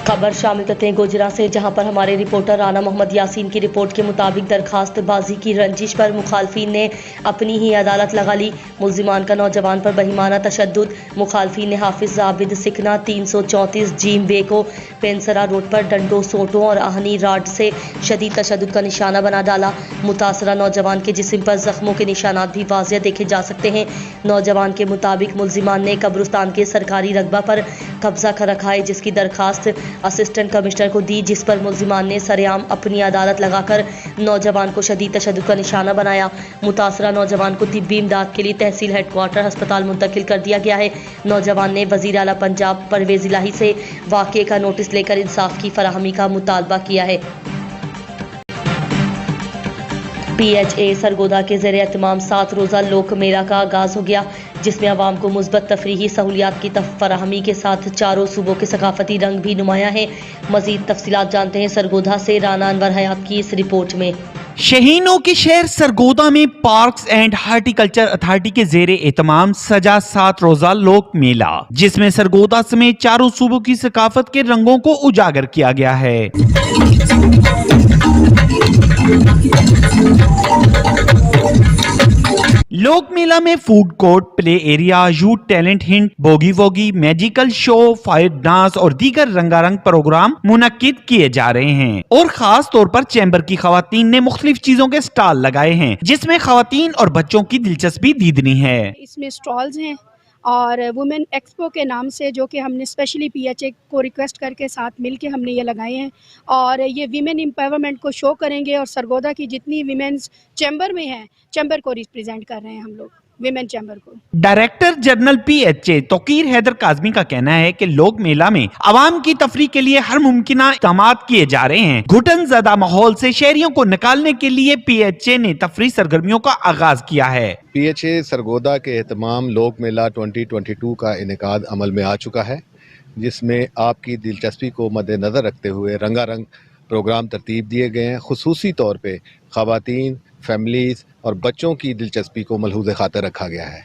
खबर शामिल करते हैं गुजरात से, जहां पर हमारे रिपोर्टर राना मोहम्मद यासीन की रिपोर्ट के मुताबिक दरखास्तबाजी की रंजिश पर मुखालफिन ने अपनी ही अदालत लगा ली। मुल्जिमान का नौजवान पर बहिमाना तशद्दुद। मुखालफिन ने हाफिज आबिद सिकना 334 जीम बे को पेंसरा रोड पर डंडों, सोटों और आहनी राड से शदीद तशद्दुद का निशाना बना डाला। मुतासरा नौजवान के जिस्म पर जख्मों के निशानात भी वाज़िह देखे जा सकते हैं। नौजवान के मुताबिक मुल्जिमान ने कब्रिस्तान के सरकारी रकबा पर कब्जा कर रखा है, जिसकी दरखास्त असिस्टेंट कमिश्नर को दी, जिस पर मुल्जिमान ने सरेआम अपनी अदालत लगाकर नौजवान को शदीद तशद्दुद का निशाना बनाया। मुतासरा नौजवान को तिब्बी इमदाद के लिए तहसील हेडक्वार्टर अस्पताल मुंतकिल कर दिया गया है। नौजवान ने वज़ीर आला पंजाब परवेज़ इलाही से वाक़े का नोटिस लेकर इंसाफ की फराहमी का मुतालबा किया है। PHA सरगोदा के ज़ेरे एहतमाम 7 रोज़ा लोक मेला का आगाज़ हो गया, जिसमें अवाम को मुस्बत तफरीही सहूलियात की फराहमी के साथ चारों सूबों के सकाफती रंग भी नुमाया है। मज़ीद तफसीलात जानते हैं सरगोदा से राना अनवर हयात की इस रिपोर्ट में। शहीनों के शहर सरगोदा में पार्क्स एंड हार्टिकल्चर अथॉरिटी के ज़ेरे एहतमाम सजा 7 रोज़ा लोक मेला, जिसमें सरगोदा समेत चारों सूबों की सकाफत के रंगों को उजागर किया गया है। लोक मेला में food court, play area, youth talent hint, bogie वोगी, मैजिकल शो, फायर डांस और दीगर रंगारंग प्रोग्राम मुनक्किद किए जा रहे हैं और खास तौर पर चैम्बर की खवातीन ने मुख्तलिफ चीजों के स्टॉल लगाए हैं, जिसमें खवातीन और बच्चों की दिलचस्पी दीदनी है। इसमें स्टॉल्स हैं और वुमेन एक्सपो के नाम से, जो कि हमने स्पेशली PHA को रिक्वेस्ट करके साथ मिलके हमने ये लगाए हैं और ये वीमेन एम्पावरमेंट को शो करेंगे और सरगोदा की जितनी वीमेंस चैम्बर में हैं, चैम्बर को रिप्रेजेंट कर रहे हैं हम लोग, विमेन चैम्बर को। Director general PHA Tauqeer Haider Kazmi का कहना है कि लोक मेला में आवाम की तफरीह के लिए हर मुमकिन इक़दाम किए जा रहे हैं। घुटन ज़दा माहौल से शहरियों को निकालने के लिए PHA ने तफरीह सरगर्मियों का आगाज किया है। PHA सरगोदा के एहतमाम लोक मेला 2022 का इनेकाद अमल में आ चुका है, जिसमें आपकी दिलचस्पी को मद्देनज़र रखते हुए रंगारंग प्रोग्राम तरतीब दिए गए हैं। खुसूसी तौर पे ख़वातीन, फैमिलीज़ और बच्चों की दिलचस्पी को मलहूज़ खातर रखा गया है।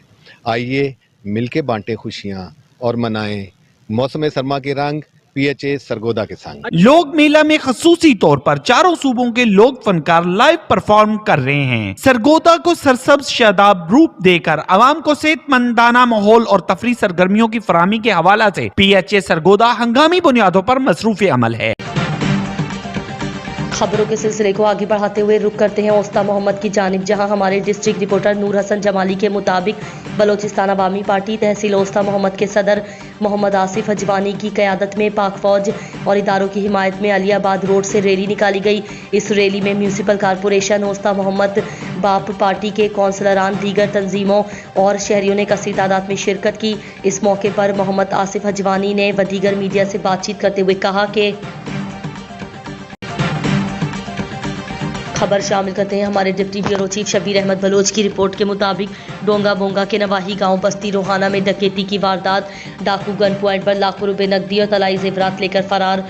आइए मिलके बांटें खुशियाँ और मनाएं मौसम सरमा के रंग PHA सरगोदा के संग। लोक मेला में खसूसी तौर पर चारों सूबों के लोक फनकार लाइव परफॉर्म कर रहे हैं। सरगोदा को सरसब्ज शादाब रूप देकर आवाम को सेहतमंदाना माहौल और तफरीह सरगर्मियों की फराहमी के हवाला से PHA सरगोदा हंगामी बुनियादों पर मसरूफ अमल है। खबरों के सिलसिले को आगे बढ़ाते हुए रुख करते हैं ओस्ता मोहम्मद की जानिब, जहां हमारे डिस्ट्रिक्ट रिपोर्टर नूर हसन जमाली के मुताबिक बलोचिस्तान अवामी पार्टी तहसील ओस्ता मोहम्मद के सदर मोहम्मद आसिफ हजवानी की क़यादत में पाक फौज और इदारों की हिमायत में अलियाबाद रोड से रैली निकाली गई। इस रैली में म्यूनसिपल कॉरपोरेशन ओस्ता मोहम्मद, बाप पार्टी के कौंसलरान, दीगर तंजीमों और शहरियों ने कसीर तादाद में शिरकत की। इस मौके पर मोहम्मद आसिफ हजवानी ने व दीगर मीडिया से बातचीत करते हुए कहा कि खबर शामिल करते हैं हमारे deputy bureau chief Shabbir Ahmed Baloch की रिपोर्ट के मुताबिक डोंगा बोंगा के नवाही गांव बस्ती रोहाना में डकैती की वारदात। डाकू गन पॉइंट पर लाखों रुपए नकदी और तलाई जेवरात लेकर फरार।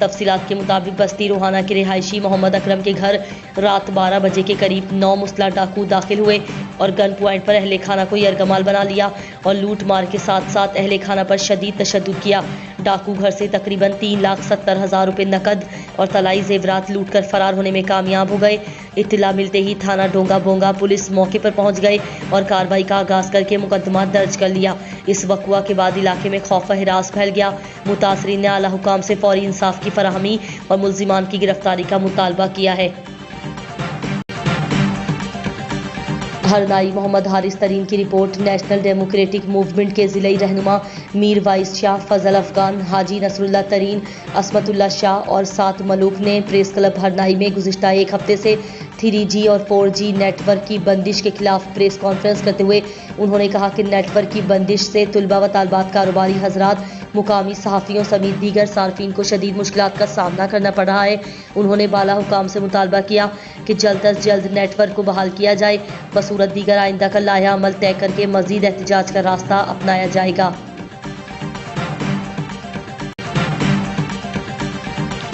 तफसीलात के मुताबिक बस्ती रोहाना के रिहायशी मोहम्मद अकरम के घर रात 12 बजे के करीब 9 मुस्लह डाकू दाखिल हुए और गन पॉइंट पर अहले खाना को यरगमाल बना लिया और लूट मार के साथ साथ अहले खाना पर शदीद तशद्दुद किया। डाकू घर से तकरीबन 3,70,000 रुपए नकद और तलाई जेवरात लूट कर फरार होने में कामयाब हो गए। इत्तला मिलते ही थाना डोंगा बोंगा पुलिस मौके पर पहुंच गए और कार्रवाई का आगाज करके मुकदमा दर्ज कर लिया। इस वक़्वा के बाद इलाके में खौफ व हिरास फैल गया। मुतासरीन ने आला हुकाम से फौरी इंसाफ की फराहमी और मुल्जिमान की गिरफ्तारी का मुतालबा किया है। हरनाई मोहम्मद हारिस तरीन की रिपोर्ट। नेशनल डेमोक्रेटिक मूवमेंट के ज़िले रहनुमा मीर वाइस शाह, फजल अफगान, हाजी नसरुल्लाह तरीन, असमतुल्लाह शाह और 7 मलूक ने प्रेस क्लब हरनाई में गुज़िश्ता एक हफ्ते से 3G और 4G नेटवर्क की बंदिश के खिलाफ प्रेस कॉन्फ्रेंस करते हुए उन्होंने कहा कि नेटवर्क की बंदिश से तुलबा व तालबात कारोबारी हजरात, मुकामी सहाफ़ियों समेत दीगर सार्फिन को शदीद मुश्किलात का सामना करना पड़ रहा है। उन्होंने बाला हुकाम से मुतालबा किया कि जल्द अज जल्द नेटवर्क को बहाल किया जाए। बसूरत दीगर आइंदा का लाया अमल तय करके मजीद एहतजाज का रास्ता अपनाया जाएगा।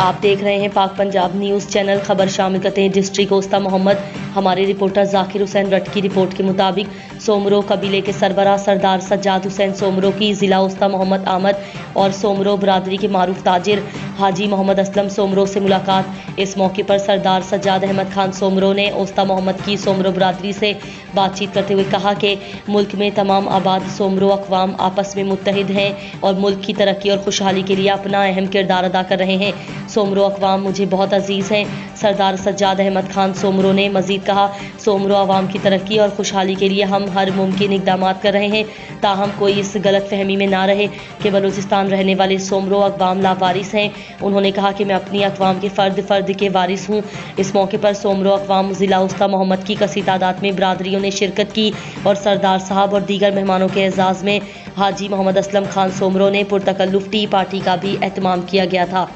आप देख रहे हैं पाक पंजाब न्यूज़ चैनल। खबर शामिल करते हैं डिस्ट्रिक्ट ओस्ता मोहम्मद। हमारे रिपोर्टर जाकिर हुसैन रट की रिपोर्ट के मुताबिक सोमरो कबीले के सरबराह सरदार सज्जाद हुसैन सोमरो की ज़िला ओस्ता मोहम्मद आमद और सोमरो बरादरी के मारूफ ताजिर हाजी मोहम्मद असलम सोमरो से मुलाकात। इस मौके पर सरदार सज्जाद अहमद खान सोमरो ने ओस्ता मोहम्मद की सोमरो बरादरी से बातचीत करते हुए कहा कि मुल्क में तमाम आबाद सोमरो अक़वाम आपस में मुत्तहिद हैं और मुल्क की तरक्की और खुशहाली के लिए अपना अहम किरदार अदा कर रहे हैं। सोमरो अक़वाम मुझे बहुत अजीज़ हैं। सरदार सज्जाद अहमद खान सोमरो ने मज़ीद कहा, सोमरो अवाम की तरक्की और खुशहाली के लिए हम हर मुमकिन इक़दाम कर रहे हैं, ताहम कोई इस गलत फहमी में ना रहे कि बलूचिस्तान रहने वाले सोमरो अक़वाम लावारिस हैं। उन्होंने कहा कि मैं अपनी अक़वाम के फ़र्द के वारिस हूँ। इस मौके पर सोमरो अक़वाम ज़िला उस्ता मोहम्मद की कसी तादाद में बरादरियों ने शिरकत की और सरदार साहब और दीगर मेहमानों के एजाज़ में हाजी मोहम्मद असलम खान सोमरो ने पुरतकल्लुफ़ टी पार्टी का भी एहतमाम किया गया था।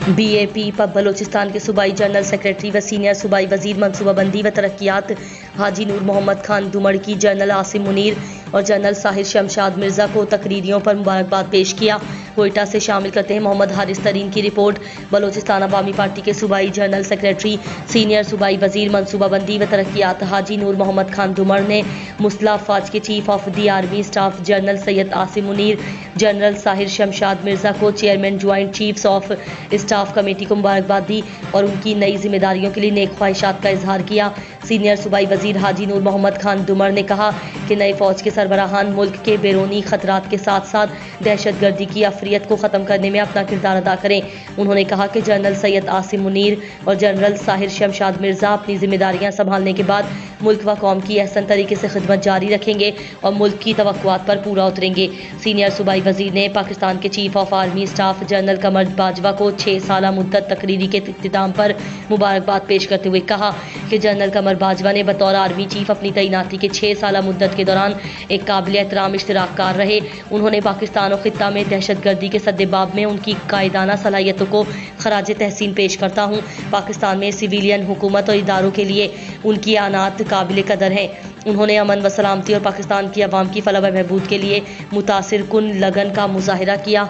BAP पब बलोचिस्तान के सूबाई जनरल सेक्रेटरी व सीनियर सूबाई वजीर मनसूबाबंदी व तरक्यात हाजी नूर मोहम्मद खान दुमड़ की जनरल आसिम मुनीर और जनरल साहिर शमशाद मिर्ज़ा को तकरीरियों पर मुबारकबाद पेश किया। कोयटा से शामिल करते हैं मोहम्मद हारिस तरीन की रिपोर्ट। बलोचिस्तान अवामी पार्टी के सूबाई जनरल सेक्रेटरी सीनियर सूबाई वजीर मनसूबाबंदी व तरक्यात हाजी नूर मोहम्मद खान दुमड़ ने मुस्लिम अफवाज के chief of the army staff general Syed Asim Munir, general Sahir Shamshad Mirza को chairman joint chiefs of staff committee को मुबारकबाद दी और उनकी नई जिम्मेदारियों के लिए नेक ख्वाहिशात का इजहार किया। सीनियर सूबाई वजीर हाजी नूर मोहम्मद खान दुमड़ ने कहा कि नए फौज के सरबराहान मुल्क के बैरूनी खतरात के साथ साथ दहशतगर्दी की अफरियत को ख़त्म करने में अपना किरदार अदा करें। उन्होंने कहा कि जनरल सैयद आसिम मुनीर और जनरल साहिर शमशाद मिर्ज़ा अपनी जिम्मेदारियां संभालने के बाद मुल्क व कौम की अहसन तरीके से खिदमत जारी रखेंगे और मुल्क की तवक्कुआत पर पूरा उतरेंगे। सीनियर सूबाई वजीर ने पाकिस्तान के chief of army staff general Qamar Bajwa को 6 साला मुद्दत तकरीरी के इख्तिताम पर मुबारकबाद पेश करते हुए कहा कि जनरल कमर बाजवा ने बतौर आर्मी चीफ अपनी तैनाती के 6 साला मुद्दत के दौरान एक काबिल एहतराम इश्तराककार रहे। उन्होंने पाकिस्तान और खित्ता में दहशतगर्दी के सद्देबाब में उनकी कायदाना सलाहियतों को खराज तहसीन पेश करता हूँ। पाकिस्तान में सिविलियन हुकूमत और इदारों के लिए उनकी आनात काबिल कदर हैं। उन्होंने अमन व सलामती और पाकिस्तान की आवाम की फलाह व बहबूद के लिए मुतासिर कुन लगन का मुजाहिरा किया।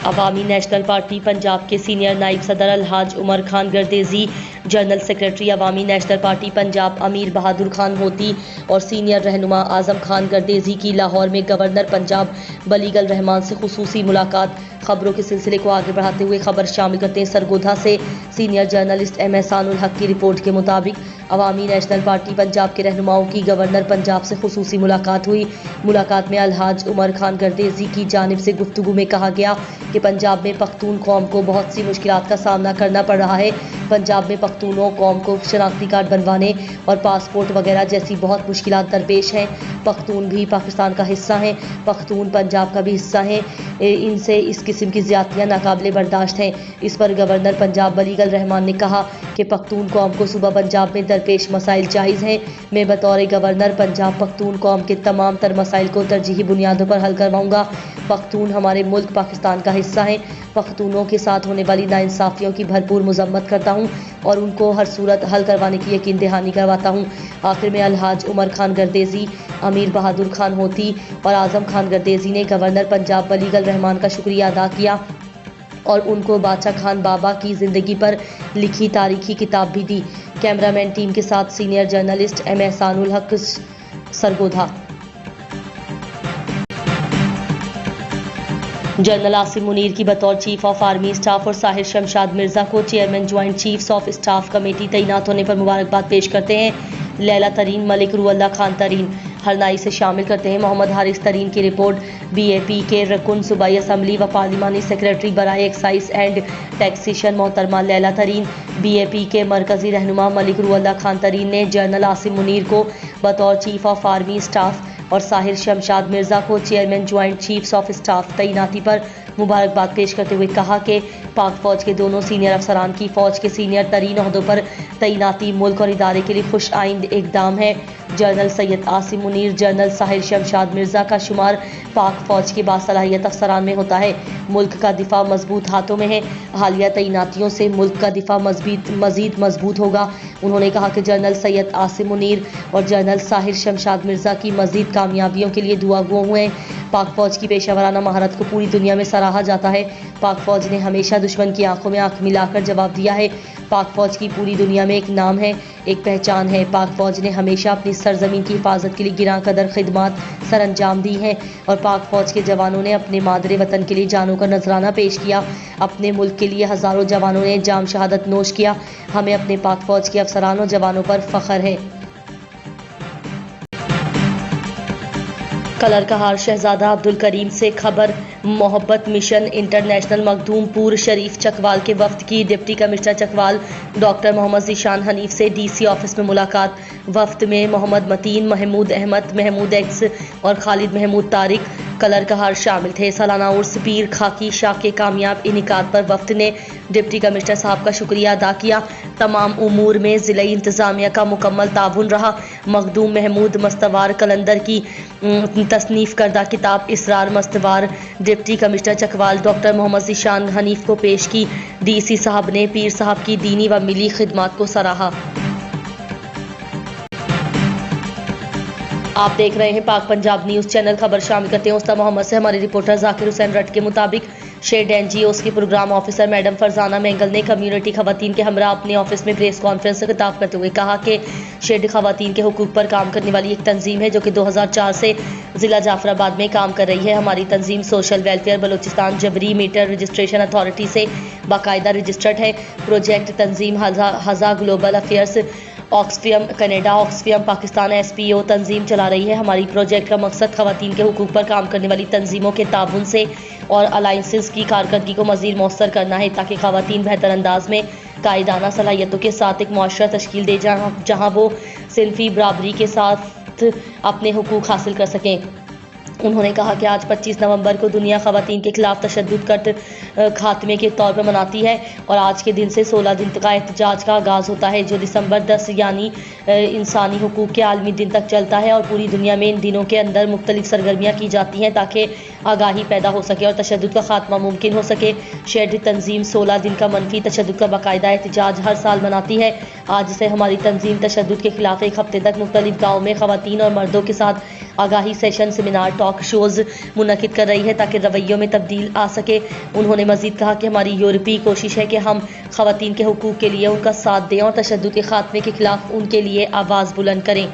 अवामी नेशनल पार्टी पंजाब के सीनियर नायब सदर अलहाज उमर खान गर्देजी, जनरल सेक्रेटरी अवामी नेशनल पार्टी पंजाब अमीर बहादुर खान होती और सीनियर रहनुमा आजम खान गर्देजी की लाहौर में गवर्नर पंजाब बलीगल रहमान से खुसूसी मुलाकात। खबरों के सिलसिले को आगे बढ़ाते हुए खबर शामिल करते हैं सरगोधा से सीनियर जर्नलिस्ट एम एहसानुल हक की रिपोर्ट के मुताबिक अवामी नेशनल पार्टी पंजाब के रहनुमाओं की गवर्नर पंजाब से खुसूसी मुलाकात हुई। मुलाकात में अलहाज उमर खान गर्देजी की जानिब से गुफ्तगू में कहा गया कि पंजाब में पख्तून कौम को बहुत सी मुश्किलात का सामना करना पड़ रहा है। पंजाब में पख्तूनों कौम को शनाख्ती कार्ड बनवाने और पासपोर्ट वगैरह जैसी बहुत मुश्किलात दरपेश हैं। पख्तून भी पाकिस्तान का हिस्सा हैं, पख्तून पंजाब का भी हिस्सा हैं। इनसे इस किस्म की ज़्यादतियाँ नाकाबिले बर्दाश्त हैं। इस पर गवर्नर पंजाब बलीगल रहमान ने कहा कि पख्तून कौम को सूबा पंजाब में दरपेश मसाइल जायज़ हैं। मैं बतौर गवर्नर पंजाब पख्तून कौम के तमाम तर मसाइल को तरजीही बुनियादों पर हल करवाऊँगा। पख्तून हमारे मुल्क पाकिस्तान का हिस्सा हैं। पख्तूनों के साथ होने वाली नाइंसाफ़ियों की भरपूर मजम्मत करता हूँ और उनको हर सूरत हल करवाने की यकीन दहानी करवाता हूँ। आखिर में अलहाज उमर खान गर्देजी, अमीर बहादुर खान होती और आजम खान गर्देजी ने गवर्नर पंजाब बलीगल रहमान का शुक्रिया अदा किया और उनको बादशाह खान बाबा की ज़िंदगी पर लिखी तारीखी किताब भी दी। कैमरामैन टीम के साथ सीनियर जर्नलिस्ट एम एहसानुल हक, सरगोधा। जनरल आसिम मुनीर की बतौर चीफ ऑफ आर्मी स्टाफ और साहिर शमशाद मिर्ज़ा को chairman joint chiefs of staff committee तैनात होने पर मुबारकबाद पेश करते हैं लैला तरीन, मलिक रुअल्ला खान तरीन। हरनाई से शामिल करते हैं मोहम्मद हारिस तरीन की रिपोर्ट। BAP के रकुन सूबाई असम्बली व पार्लिमानी सेक्रेटरी बराए एक्साइज एंड टैक्सेशन मोहतरमा लैला तरीन, BAP के मरकजी रहनुमा मलिक रुअल्ला खान तरीन ने जनरल आसिम मुनीर को बतौर चीफ ऑफ आर्मी स्टाफ और साहिर शमशाद मिर्ज़ा को chairman joint chiefs of staff तैनाती पर मुबारकबाद पेश करते हुए कहा कि पाक फ़ौज के दोनों सीनियर अफसरान की फ़ौज के सीनियर तरीन ओहदों पर तैनाती मुल्क और इदारे के लिए खुश आइंद इक़दाम है। जनरल सैयद आसिम मुनीर, जनरल साहिर शमशाद मिर्ज़ा का शुमार पाक फ़ौज के बासलाहियत अफसरान में होता है। मुल्क का दिफा मजबूत हाथों में है। हालिया तैनातियों से मुल्क का दिफा मज़ीद मजबूत होगा। उन्होंने कहा कि जनरल सैयद आसिम मुनीर और जनरल साहिर शमशाद मिर्ज़ा की मज़ीद कामयाबियों के लिए दुआ गो हुए। पाक फौज की पेशेवराना महारत को पूरी दुनिया में सराहा जाता है। पाक फौज ने हमेशा दुश्मन की आंखों में आंख मिलाकर जवाब दिया है। पाक फौज की पूरी दुनिया में एक नाम है, एक पहचान है। पाक फौज ने हमेशा अपनी सरजमीन की हिफाजत के लिए गिरां कदर खिदमत सरअंजाम दी हैं और पाक फौज के जवानों ने अपने मादरे वतन के लिए जानों का नजराना पेश किया। अपने मुल्क के लिए हज़ारों जवानों ने जाम शहादत नोश किया। हमें अपने पाक फौज के अफसरान और जवानों पर फख्र है। कलर कहार शहजादा अब्दुल करीम से खबर। मोहब्बत मिशन इंटरनेशनल मखदूमपुर शरीफ चकवाल के वफ्द की deputy commissioner Chakwal doctor Mohammad Zeeshan Hanif से डीसी ऑफिस में मुलाकात। वफ्द में मोहम्मद मतीन, महमूद अहमद, महमूद एक्स और खालिद महमूद तारिक कलर कहार शामिल थे। सालाना उर्स पीर खाकी शाह के कामयाब इनिकाद पर वफ्द ने डिप्टी कमिश्नर साहब का शुक्रिया अदा किया। तमाम उमूर में ज़िले इंतज़ामिया का मुकम्मल ताउन रहा। मखदूम महमूद मस्तवार कलंदर की तसनीफ़ करदा किताब इसरार मस्तवार deputy commissioner Chakwal doctor Mohammad Zeeshan Hanif को पेश की। डीसी साहब ने पीर साहब की दीनी व मिली खिदमत को सराहा। आप देख रहे हैं पाक पंजाब न्यूज़ चैनल। खबर शामिल करते हैं उस्ताद मोहम्मद से हमारे रिपोर्टर जाकिर हुसैन रट के मुताबिक शेड एनजीओस की programme officer madam Farzana Mengal ने कम्युनिटी खवातीन के हमरा अपने ऑफिस में प्रेस कॉन्फ्रेंस से खिताब करते हुए कहा कि शेड खवातीन के हुकूक पर काम करने वाली एक तंजीम है जो कि 2004 से ज़िला जाफराबाद में काम कर रही है। हमारी तंजीम सोशल वेलफेयर बलूचिस्तान जबरी मीटर रजिस्ट्रेशन अथॉरिटी से बाकायदा रजिस्टर्ड है। प्रोजेक्ट तंजीम हज़ा global affairs Oxfam Canada Oxfam Pakistan SPO तंजीम चला रही है। हमारी प्रोजेक्ट का मकसद खवातीन के हुकूक पर काम करने वाली तंजीमों के ताउन से और अलाइंसेस की कारकर्दगी को मज़ीद मौसर करना है ताकि खवातीन बेहतर अंदाज में कायदाना सलाहियतों के साथ एक मुआशरा तश्कील दे जहाँ वो सिनफी बराबरी के साथ अपने हुकूक हासिल कर सकें। उन्होंने कहा कि आज 25 नवंबर को दुनिया खवातीन के खिलाफ तशद्दुद कर खात्मे के तौर पर मनाती है और आज के दिन से 16 दिन का एहतजाज का आगाज़ होता है जो दिसंबर 10 यानी इंसानी हुकूक के आलमी दिन तक चलता है और पूरी दुनिया में इन दिनों के अंदर मुख्तलिफ सरगर्मियाँ की जाती हैं ताकि आगाही पैदा हो सके और तशद्दुद का खात्मा मुमकिन हो सके। शेड तंजीम 16 दिन का मनफी तशद्दुद का बाकायदा एहतजाज हर साल मनाती है। आज से हमारी तंजीम तशद्दुद के खिलाफ एक हफ्ते तक मुख्तलिफ गाँव में खवातीन और मर्दों के साथ आगाही सेशन सेमिनार टॉक शोज़ मुनक़िद कर रही है ताकि रवैयों में तब्दील आ सके। उन्होंने मज़ीद कहा कि हमारी यूरोपीय कोशिश है कि हम खवातीन के हुकूक के लिए उनका साथ दें और तशद्दुद के खात्मे के खिलाफ उनके लिए आवाज़ बुलंद करें।